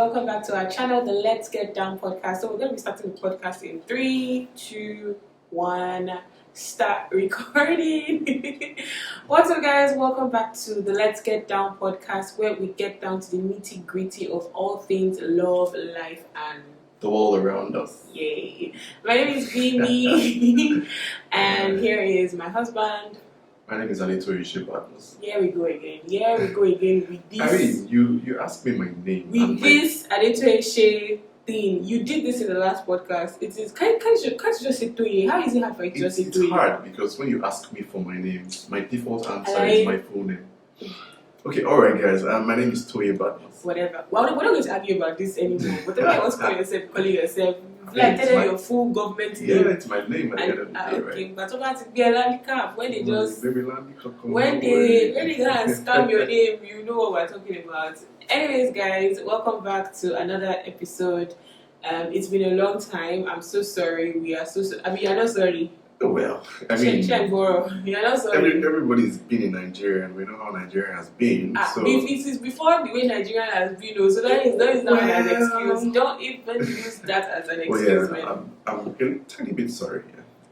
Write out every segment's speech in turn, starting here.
welcome back to our channel, the Let's Get Down podcast. So we're going to be starting the podcast in 3, 2, 1, start recording. What's up, guys? Welcome back to the Let's Get Down podcast, where we get down to the nitty gritty of all things love, life, and the world around us. Yay! My name is Bemi, and here is my husband. My name is anti-robbery. Here we go again. With this. I mean, you asked me my name. With this anti-robbery thing, you did this in the last podcast. It is can't you just say Toye? How is it hard for you to just say Toye? It's hard because when you ask me for my name, my default answer is my full name. Okay, alright guys, my name is Toye Badmus. Whatever. Well, we're not going to argue about this anymore. Whatever you want to call yourself, call it yourself. Like tell them your full government name. Yeah, it's my name at the end of the day, okay, right? but about to be a landicap when they just when they go and scam your name, you know what we're talking about. Anyways, guys, welcome back to another episode. It's been a long time. I'm so sorry. We are so I mean, you're not sorry. Well, I mean, you're not sorry. Everybody's been in Nigeria, and we know how Nigeria has been. So if it is before the way Nigeria has been, so that is not an excuse. Don't even use that as an excuse, man. I'm a tiny bit sorry.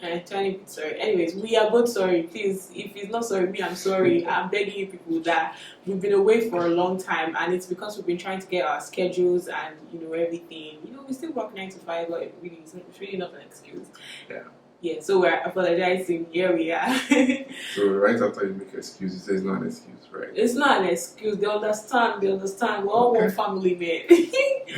Yeah. Tiny bit sorry. Anyways, we are both sorry. Please, if he's not sorry, me, I'm sorry. I'm begging you people that we've been away for a long time, and it's because we've been trying to get our schedules and everything. We still work 9 to 5, but it's really not an excuse. Yeah. Yeah, so we're apologizing. Here we are. So right after you make excuses, it's not an excuse, right? It's not an excuse. They understand. We're all one family, man.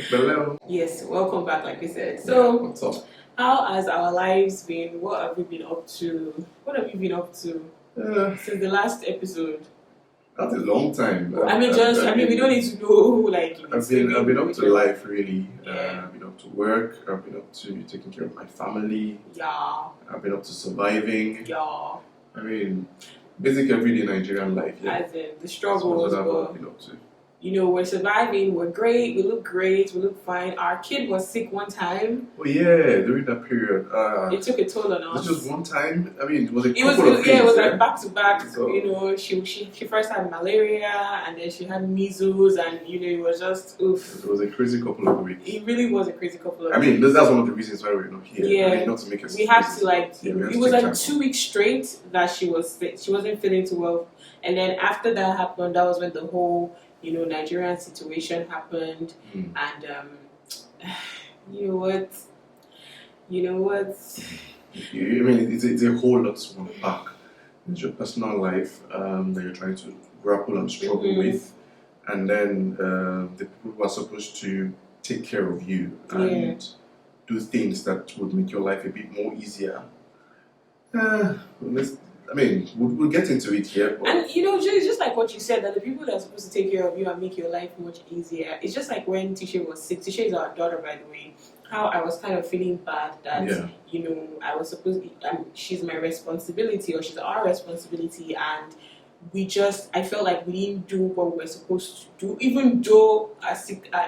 Hello. Yes, welcome back, like we said. So, what's up? How has our lives been? What have we been up to? What have you been up to since the last episode? That's a long time. We don't need to know. I've been up to life, really. Yeah. I've been up to work. I've been up to taking care of my family. Yeah. I've been up to surviving. Yeah. I mean, basic everyday Nigerian life. Yeah. As in the struggles. That's what I've been up to. We're surviving. We're great. We look great. We look fine. Our kid was sick one time. Oh yeah, during that period. It took a toll on us. It was just one time. I mean, it was a couple of things. It was like back to back. So, she first had malaria, and then she had measles, and it was just oof. It was a crazy couple of weeks. It really was a crazy couple of weeks. I mean, that's one of the reasons why we're not here. Yeah. I mean, not to make excuses. We have to it was like 2 weeks straight that she was sick. She wasn't feeling too well, and then after that happened, that was when the whole Nigerian situation happened, and you know what? I mean, it's a whole lot to unpack. It's your personal life that you're trying to grapple and struggle with, and then the people who are supposed to take care of you and do things that would make your life a bit more easier. We'll get into it here. But and it's just like what you said, that the people that are supposed to take care of you and make your life much easier. It's just like when Tisha was sick. Tisha is our daughter, by the way. How I was kind of feeling bad that I was supposed she's my responsibility, or she's our responsibility, and I felt like we didn't do what we were supposed to do, even though our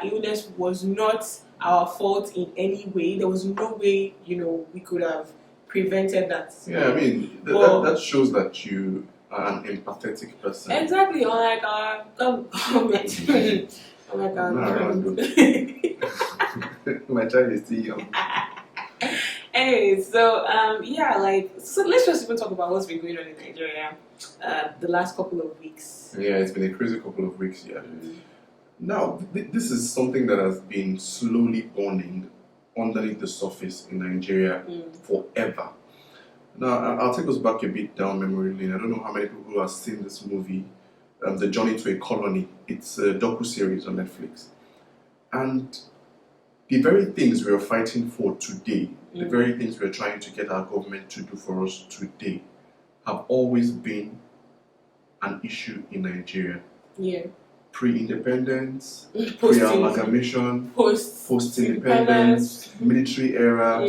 illness was not our fault in any way. There was no way we could have prevented that. Yeah, I mean, that shows that you are an empathetic person. Exactly. Unlike our government. Unlike our government. My child is still young. Anyway, so let's just even talk about what's been going on in Nigeria the last couple of weeks. Yeah, it's been a crazy couple of weeks, yeah. Now, this is something that has been slowly burning underneath the surface in Nigeria forever. Now, I'll take us back a bit down memory lane. I don't know how many people have seen this movie, The Journey to a Colony. It's a docu-series on Netflix. And the very things we are fighting for today, the very things we are trying to get our government to do for us today, have always been an issue in Nigeria. Yeah. Pre-independence, pre-amalgamation, post-independence, military era,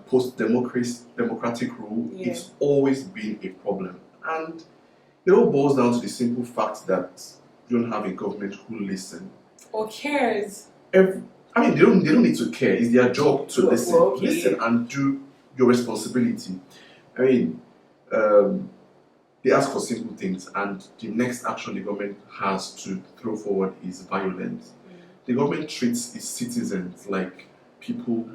post-democratic rule. Yeah. It's always been a problem. And it all boils down to the simple fact that you don't have a government who listens. Or cares. They don't need to care. It's their job to listen. Listen and do your responsibility. I mean, they ask for simple things, and the next action the government has to throw forward is violence. the government treats its citizens like people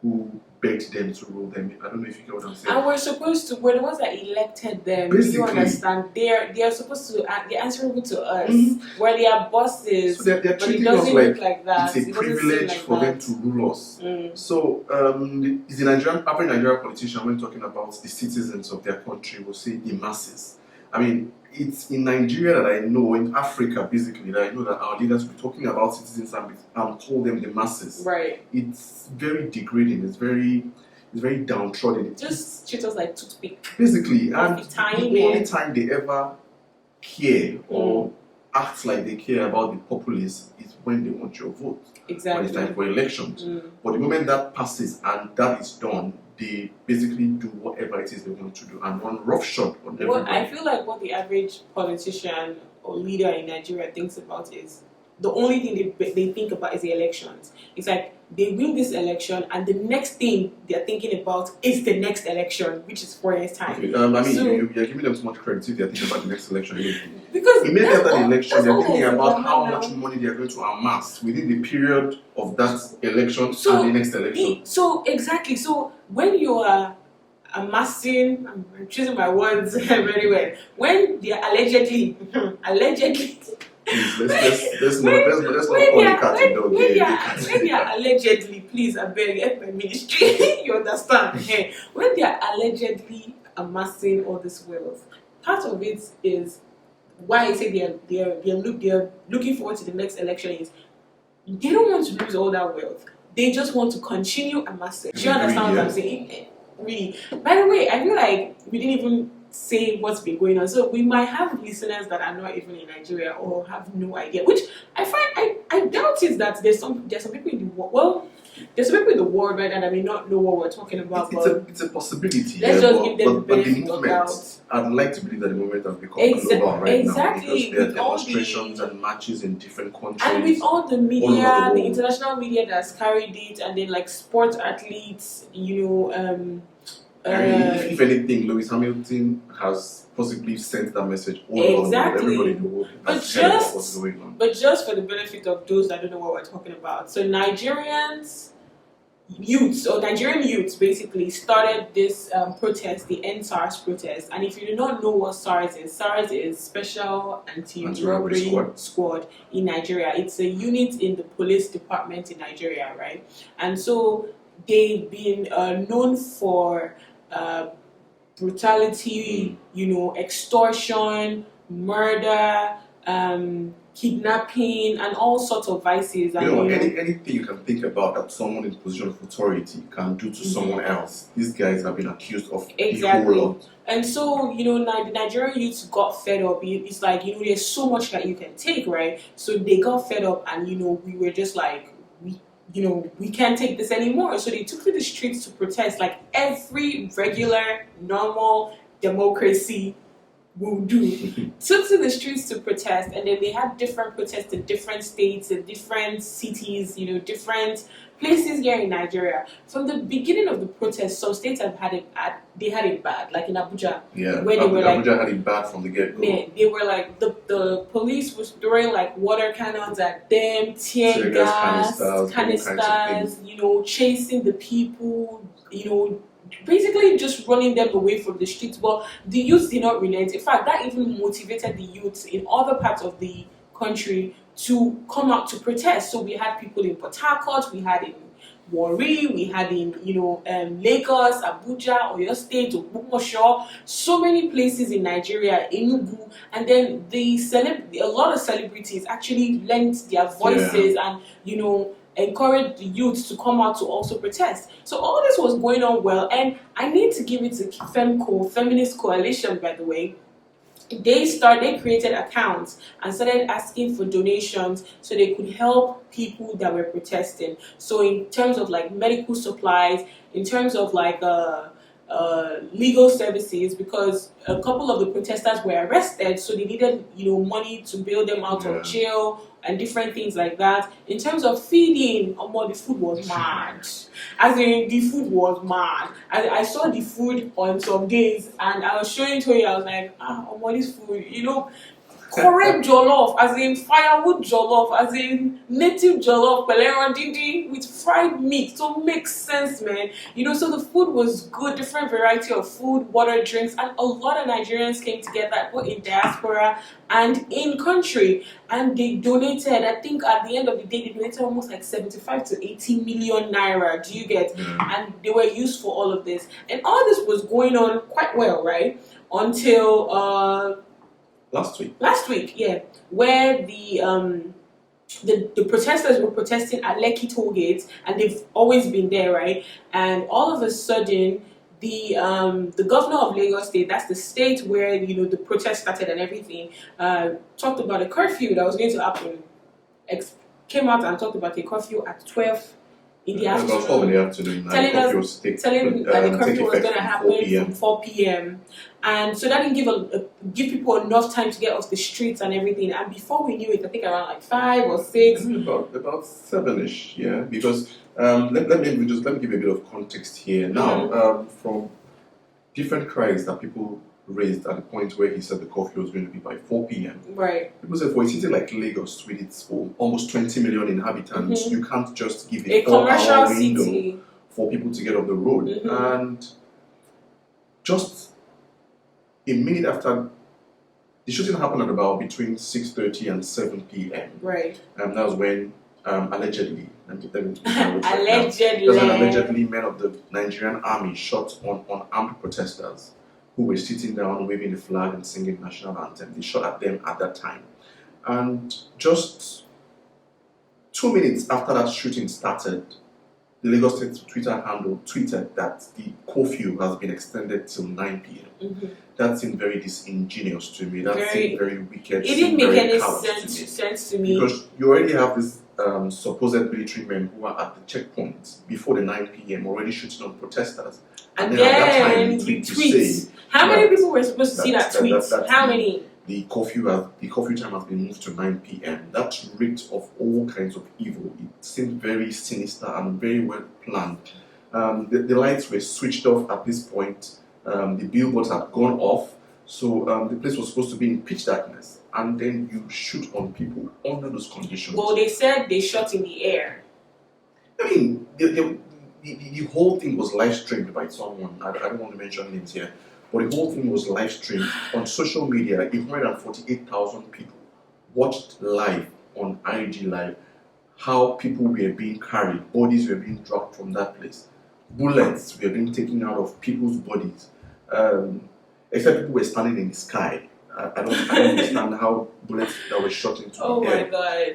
who begged them to rule them. I don't know if you get what I'm saying. And we're the ones that elected them. Basically, you understand? They're supposed to, they're answerable to us. We're their bosses. So they're but it treating doesn't us look like like that. it's a privilege for them to rule us. So, is the average Nigerian politician, when talking about the citizens of their country, will say the masses. I mean, it's in Nigeria that I know, in Africa basically, that I know that our leaders will be talking about citizens and call them the masses. Right. It's very degrading. It's very downtrodden. Just treat us like toothpick. Basically, and the only time they ever care or act like they care about the populace is when they want your vote. Exactly. When it's time for elections. But the moment that passes and that is done, they basically do whatever it is they want to do and run roughshod on everybody. Well, I feel like what the average politician or leader in Nigeria thinks about is the only thing they think about is the elections. It's like they win this election and the next thing they're thinking about is the next election, which is 4 years' time. Okay, I mean, you're giving them too much credit if they're thinking about the next election. Because immediately after the election, they're thinking about how much money they're going to amass within the period of that election and the next election. Exactly. So when you are amassing, I'm choosing my words very well. When they are allegedly. Please, let's not call the cat a dog. When they are allegedly, please, I beg, help my ministry. You understand? When they are allegedly amassing all this wealth, part of it is why I say they're looking forward to the next election is they don't want to lose all that wealth. They just want to continue amassing. Do you understand what I'm saying? Really. By the way, I feel like we didn't even say what's been going on. So we might have listeners that are not even in Nigeria or have no idea. Which I find I doubt it that there's some people in the world. Well, there's some people in the world right now that may not know what we're talking about. It's a possibility. Let's just give them the benefit of the doubt. I'd like to believe that the movement has become global right now because there are demonstrations and matches in different countries. And with all the media, the international media that's carried it, and then like sports athletes, if anything, Lewis Hamilton has possibly sent that message all over the world. Everybody in the world has heard about what's going on. But just for the benefit of those that don't know what we're talking about, so Nigerian youths basically started this protest, the End SARS protest. And if you do not know what SARS is Special Anti-Robbery Squad in Nigeria. It's a unit in the police department in Nigeria, right? And so they've been known for brutality, extortion, murder, kidnapping, and all sorts of vices. Anything you can think about that someone in position of authority can do to someone else. These guys have been accused of a whole lot. And so, the Nigerian youths got fed up. It's like, there's so much that you can take, right? So they got fed up and, we were just like, we can't take this anymore. So they took to the streets to protest like every regular, normal democracy will do. Took to the streets to protest, and then they had different protests in different states, in different cities, different places here in Nigeria. From the beginning of the protest, some states had it bad, like in Abuja. Yeah, where Abuja had it bad from the get-go. They were like, the police was throwing like water cannons at them, tear gas, canisters, chasing the people, basically just running them away from the streets. But the youth did not relent. In fact, that even motivated the youth in other parts of the country to come out to protest. So we had people in Port Harcourt, we had in Warri, we had in Lagos, Abuja, Oyo State, Ogbomosho, so many places in Nigeria, Enugu, and then a lot of celebrities actually lent their voices and encourage the youth to come out to also protest. So all this was going on well, and I need to give it to Femco, Feminist Coalition, by the way. They created accounts and started asking for donations so they could help people that were protesting. So in terms of like medical supplies, in terms of like legal services, because a couple of the protesters were arrested, so they needed money to bail them out of jail and different things like that. In terms of feeding, the food was mad. The food was mad. I saw the food on some days, and I was showing Toye. I was like, this food, correct jollof, as in firewood jollof, as in native jollof, peleron dindi with fried meat. So it makes sense, man. You know, so the food was good, different variety of food, water, drinks, and a lot of Nigerians came together, both in diaspora and in country, and they donated. I think at the end of the day, they donated almost like 75 to 80 million naira. Do you get? And they were used for all of this, and all this was going on quite well, right? Until last week, yeah, where the protesters were protesting at Lekki toll gate, and they've always been there, right? And all of a sudden, the governor of Lagos State, that's the state where, you know, the protest started and everything, talked about a curfew that was going to happen. Came out and talked about a curfew at 12 in the afternoon. About 12 in the afternoon. Telling that the curfew was going to happen from 4 p.m. And so that didn't give people enough time to get off the streets and everything. And before we knew it, I think around like 5 or 6. About 7ish, yeah. Because let me give you a bit of context here. Now, from different cries that people raised at the point where he said the curfew was going to be by 4 p.m. Right. People said for a city like Lagos with its almost 20 million inhabitants, you can't just give a 4-hour window city for people to get off the road. And just a minute after, the shooting happened at about between 6:30 and 7 p.m. Right. And that was when allegedly, allegedly men of the Nigerian army shot on unarmed protesters who were sitting down, waving the flag and singing national anthem. They shot at them at that time. And just 2 minutes after that shooting started, the Lagos State Twitter handle tweeted that the curfew has been extended till 9 p.m. That seemed very disingenuous to me. That seemed very wicked. It didn't make any sense to me. Because you already have this supposed military men who are at the checkpoints before the 9 p.m. already shooting on protesters. And then at that time, you tweet. How many people were supposed to see that tweet? How many? The curfew time has been moved to 9 p.m. That reeked of all kinds of evil. It seemed very sinister and very well planned. The lights were switched off at this point. The billboards had gone off. So the place was supposed to be in pitch darkness. And then you shoot on people under those conditions. Well, they said they shot in the air. I mean, the whole thing was live streamed by someone. I don't want to mention names here. But the whole thing was live streamed on social media. 148,000 people watched live on IG Live how people were being carried, bodies were being dropped from that place, bullets were being taken out of people's bodies. Except people were standing in the sky. I don't understand how bullets that were shot into the air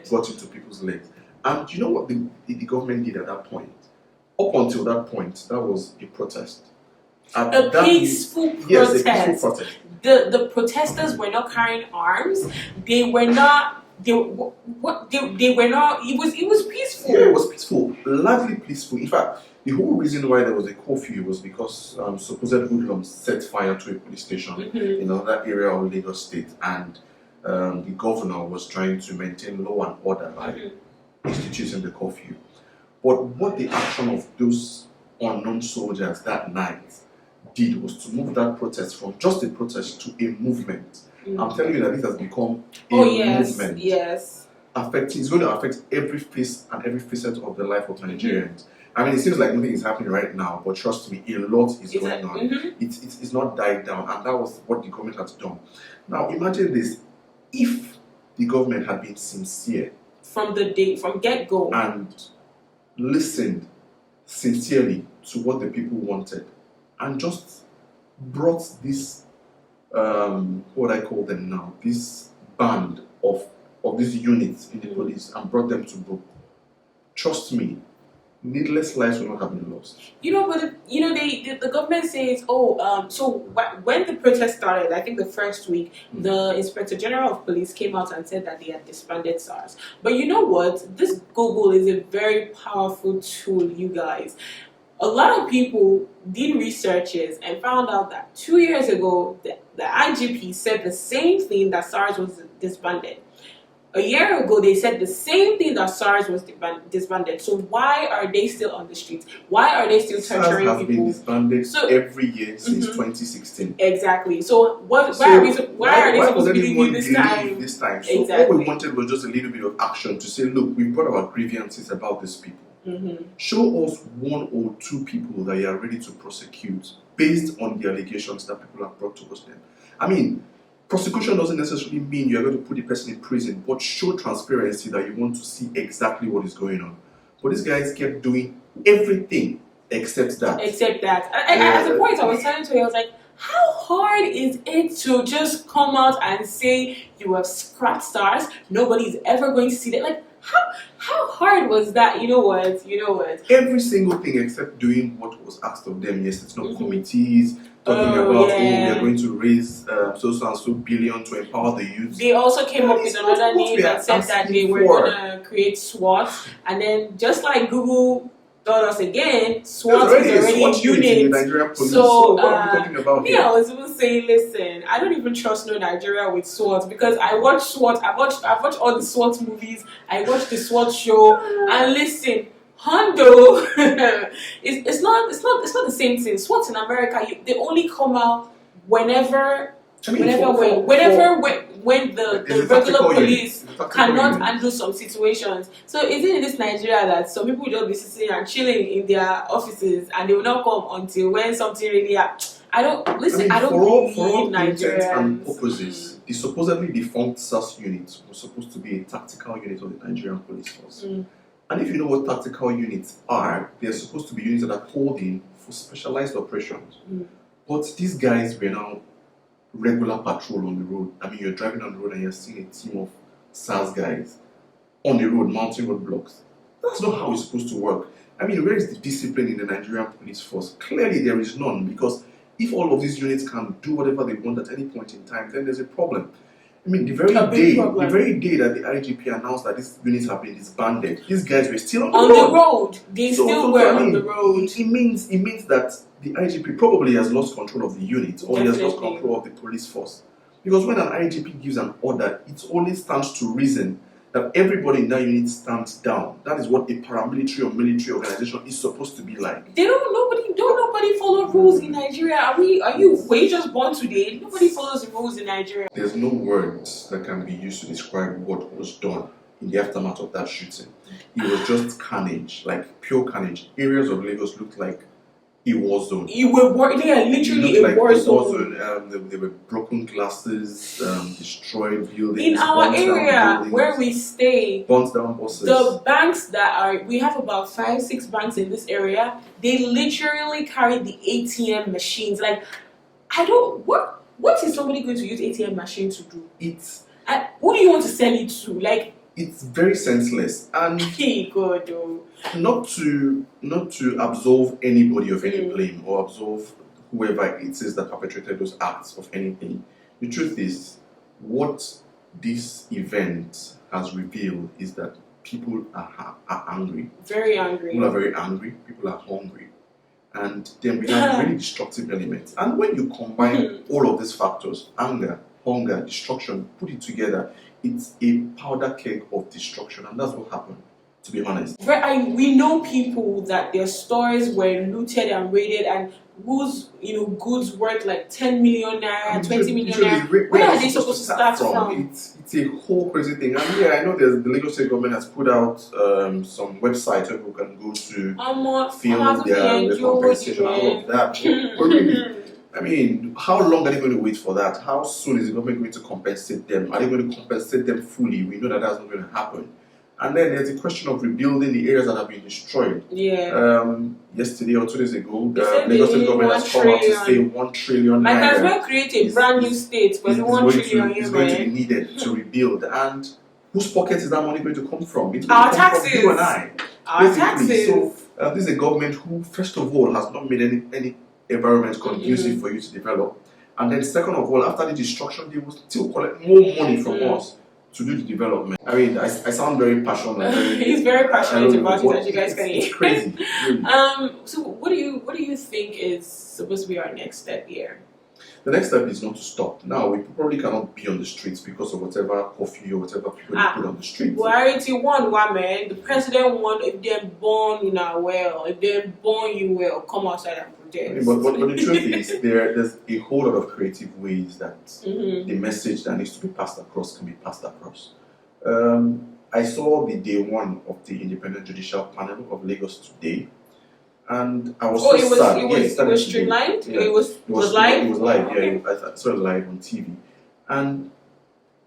got into people's legs. And you know what the government did at that point? Up until that point, that was a protest. A peaceful protest. Yes, a peaceful protest. The protesters were not carrying arms. They were not. They were not. It was peaceful. Yeah, it was peaceful. Largely peaceful. In fact, the whole reason why there was a curfew was because supposed hoodlums set fire to a police station in another area of Lagos State, and the governor was trying to maintain law and order by instituting the curfew. But what the action of those unknown soldiers that night did was to move that protest from just a protest to a movement. I'm telling you that this has become a movement. Yes. It's going to affect every face and every facet of the life of Nigerians. I mean, it seems like nothing is happening right now, but trust me, a lot is going on. It's not died down, and that was what the government had done. Now, imagine this: if the government had been sincere from get-go and listened sincerely to what the people wanted, and just brought this, what I call them now, this band of these units in the police, and brought them to book. Trust me, needless lives will not have been lost. But the government says, so when the protest started, I think the first week, the Inspector General of Police came out and said that they had disbanded SARS. But you know what? This Google is a very powerful tool, you guys. A lot of people did researches and found out that 2 years ago, the IGP said the same thing, that SARS was disbanded. A year ago, they said the same thing, that SARS was disbanded. So why are they still on the streets? Why are they still torturing SARS has people? been disbanded every year since 2016. Exactly. So why are they supposed to believe you this time? So exactly. What we wanted was just a little bit of action to say, look, we brought our grievances about these people. Show us one or two people that you are ready to prosecute based on the allegations that people have brought towards them. I mean, prosecution doesn't necessarily mean you're going to put the person in prison, but show transparency that you want to see exactly what is going on. But these guys kept doing everything except that. At the point I was telling you, I was like, how hard is it to just come out and say you have scrapped SARS? Nobody's ever going to see that. Like, how hard was that? You know what? Every single thing except doing what was asked of them. Yes, it's not committees talking about we are going to raise so and so billion to empower the youth. They also came up with another name that said that they were going to create SWAT, and then just like Google told us again, SWAT is already a unit in the Nigerian Police. So what are we talking about here? I was even saying, listen, I don't even trust no Nigeria with SWAT, because I watch SWAT. I've watched all the SWAT movies. I watched the SWAT show, and listen, Hondo, it's not the same thing. SWAT in America, they only come out whenever when the regular police cannot handle some situations. So is it in this Nigeria that some people will just be sitting and chilling in their offices and they will not come until when something really happens? I don't believe for all intents and purposes, the supposedly defunct SARS unit was supposed to be a tactical unit of the Nigerian Police Force. And if you know what tactical units are, they're supposed to be units that are called in for specialized operations. But these guys were now regular patrol on the road. I mean, you're driving on the road and you're seeing a team of SARS guys on the road, mounting roadblocks. That's not how it's supposed to work. I mean, where is the discipline in the Nigerian Police Force? Clearly, there is none, because if all of these units can do whatever they want at any point in time, then there's a problem. I mean, the very day that the IGP announced that these units have been disbanded, these guys were still on the road. They still were on the road. It means that the IGP probably has lost control of the unit, or he has lost control of the police force. Because when an IGP gives an order, it only stands to reason that everybody in that unit stands down. That is what a paramilitary or military organization is supposed to be like. Nobody follow rules in Nigeria. Were you just born today? Nobody follows the rules in Nigeria. There's no words that can be used to describe what was done in the aftermath of that shooting. It was just carnage, like pure carnage. Areas of Lagos looked like a war zone. Literally a war zone. There were broken glasses, destroyed buildings. In our area where we stay, burnt down buses. The banks we have about 5-6 banks in this area. They literally carry the ATM machines. Like, what is somebody going to use ATM machine to do? Who do you want to sell it to? Like, it's very senseless, and God, not to absolve anybody of any blame or absolve whoever it is that perpetrated those acts of anything. The truth is, what this event has revealed is that people are angry. Very angry. People are very angry. People are hungry, and then we have really destructive elements. And when you combine all of these factors, anger, hunger, destruction, put it together, it's a powder keg of destruction, and that's what happened, to be honest. We know people that their stores were looted and raided, and whose goods worth like 10 million naira, 20 million naira. Where are they supposed to start from? It's a whole crazy thing. And I know the Lagos State government has put out some websites where people can go to film their compensation and all of that. I mean, how long are they going to wait for that? How soon is the government going to compensate them? Are they going to compensate them fully? We know that that's not going to happen. And then there's the question of rebuilding the areas that have been destroyed. Yesterday or 2 days ago, the Lagos State government has come out to say 1 trillion naira. Like, as well create a brand new state, but 1 trillion is going to be needed to rebuild. And whose pocket is that money going to come from? It's our taxes. From you and I. Our taxes. So this is a government who, first of all, has not made any environment conducive for you to develop, and then second of all, after the destruction, they will still collect more money from us to do the development. I mean, I sound very passionate. He's very passionate about it, as you guys can hear. It's crazy. Really. So what do you think is supposed to be our next step here? The next step is not to stop. Now, we probably cannot be on the streets because of whatever curfew or whatever people put on the streets. Priority one, man. The president won. If they're born you know well, if they're born you well, come outside and protest. But the truth is, there's a whole lot of creative ways that the message that needs to be passed across can be passed across. I saw the day one of the Independent Judicial Panel of Lagos today, and I was sad. It was streamlined? Yeah. It was live? It was live, Okay. yeah. I saw it live on TV. And,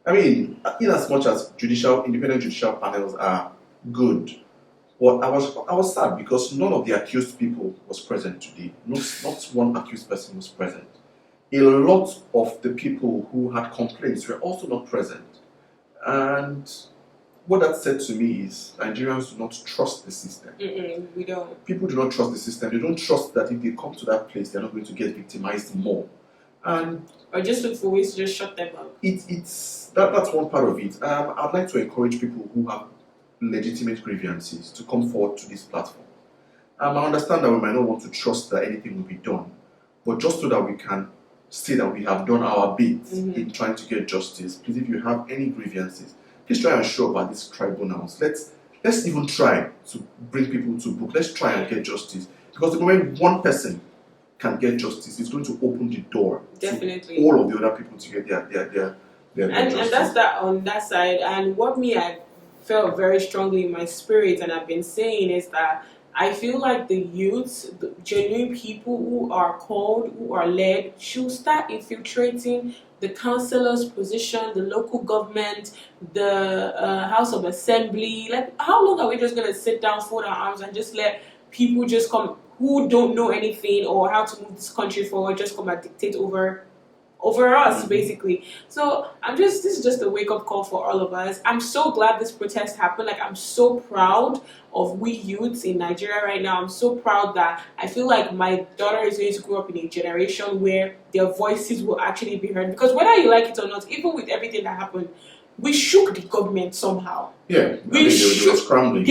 I mean, in as much as independent judicial panels are good, but I was sad because none of the accused people was present today. Not one accused person was present. A lot of the people who had complaints were also not present. And what that said to me is Nigerians do not trust the system. We don't. People do not trust the system. They don't trust that if they come to that place, they're not going to get victimized more. Or just look for ways to just shut them up. That's one part of it. I'd like to encourage people who have legitimate grievances to come forward to this platform. I understand that we might not want to trust that anything will be done, but just so that we can say that we have done our bit in trying to get justice, please, if you have any grievances, please try and show up at these tribunals. Let's even try to bring people to book. Let's try and get justice. Because the moment one person can get justice, it's going to open the door Definitely. to all of the other people to get their justice. And that's that on that side. And what I felt very strongly in my spirit, and I've been saying, is that I feel like the youths, the genuine people who are called, who are led, should start infiltrating the councillor's position, the local government, the House of Assembly. Like, how long are we just going to sit down, fold our arms, and just let people just come who don't know anything or how to move this country forward, just come and dictate over us, basically? So this is just a wake-up call for all of us. I'm so glad this protest happened. Like, I'm so proud of we youths in Nigeria right now. I'm so proud that I feel like my daughter is going to grow up in a generation where their voices will actually be heard. Because whether you like it or not, even with everything that happened, we shook the government somehow. Yeah, they were scrambling.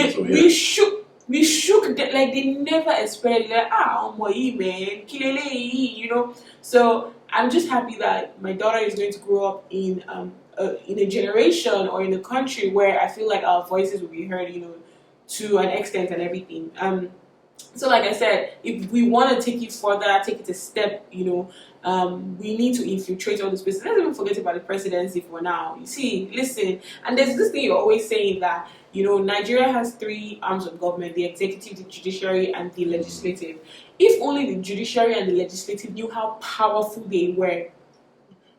We shook them, like they never expected, like, man, you know. So I'm just happy that my daughter is going to grow up in a generation or in a country where I feel like our voices will be heard, you know, to an extent and everything. So like I said, if we want to take it further, take it a step, you know, we need to infiltrate all these places. Let's even forget about the presidency for now. You see, listen, and there's this thing you're always saying that, you know, Nigeria has 3 arms of government: the executive, the judiciary, and the legislative. If only the judiciary and the legislative knew how powerful they were.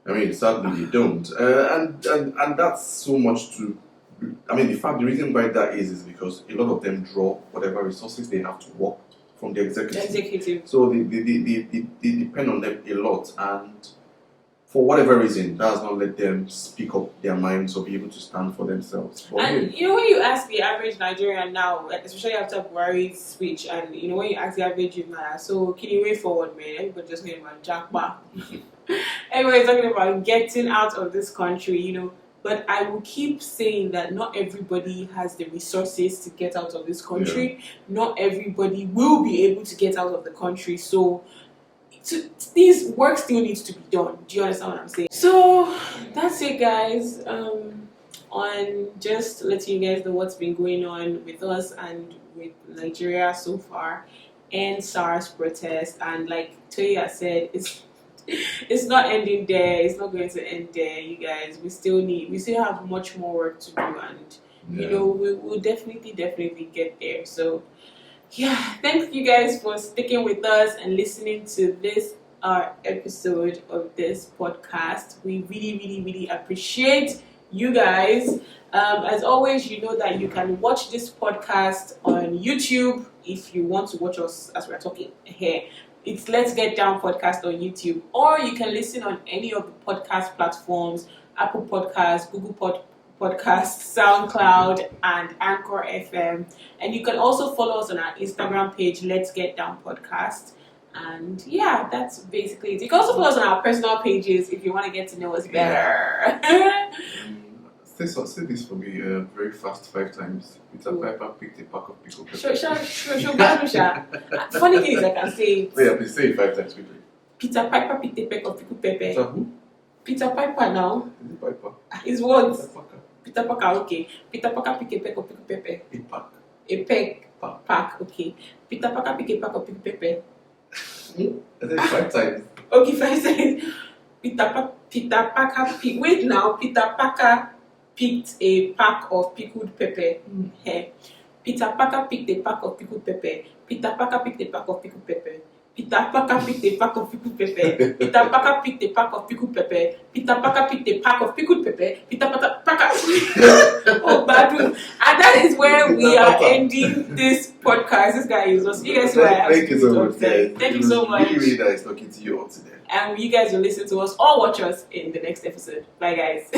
I mean, sadly they don't, and that's so much to. I mean, the reason why that is because a lot of them draw whatever resources they have to work from the executive. So they depend on them a lot, and for whatever reason, that has not let them speak up their minds or be able to stand for themselves. And you know, when you ask the average Nigerian now, especially after Buhari's speech, and you know, when you ask the average youth now, so can you way forward, man? Everybody just talking about Jackpot. Everybody's talking about getting out of this country, you know. But I will keep saying that not everybody has the resources to get out of this country. Yeah. Not everybody will be able to get out of the country. So this work still needs to be done. Do you understand what I'm saying? So that's it, guys. On just letting you guys know what's been going on with us and with Nigeria so far, and SARS protest. And like Toye said, it's not ending there. It's not going to end there, you guys. We still have much more work to do, and you know, we will definitely get there. So yeah, thank you guys for sticking with us and listening to this episode of this podcast. We really appreciate you guys. As always, you know that you can watch this podcast on YouTube if you want to watch us as we're talking here. It's Let's Get Down Podcast on YouTube, or you can listen on any of the podcast platforms: Apple Podcasts, Google Podcasts, SoundCloud, and Anchor FM. And you can also follow us on our Instagram page, Let's Get Down Podcast. And yeah, that's basically it. You can also follow us on our personal pages if you want to get to know us better. Say this for me very fast 5 times. Peter Piper picked a pack of pickled peppers. Sure. Funny thing is I can say it. Yeah, please say it 5 times quickly. Peter Piper picked a peck of pickled pepper. Peter who? Peter Piper now. Is it Piper? His words. Peter Parker. Peter Parker, okay. Peter Parker picked a peck of pickled pepper. A pack. A peck. Pack. Pack, okay. Peter Parker picked a pack of pickled pepper. I said 5 times. Okay, 5 times. Peter Parker picked. Wait now. Peter Parker picked a pack of pickled pepper. Peter Parker picked a pack of pickled pepper. Peter Parker picked a pack of pickled pepper. Peter Parker picked a pack of pickled pepper. Peter Parker picked a pack of pickled pepper. Peter Parker picked a pack of pickled pepper. Peter Parker. Oh, Badu. And that is where we are ending this podcast. This guy is awesome. You guys who I Thank you so much, guys. Thank you so much. Really, really nice talking to you all today. And you guys will listen to us or watch us in the next episode. Bye, guys.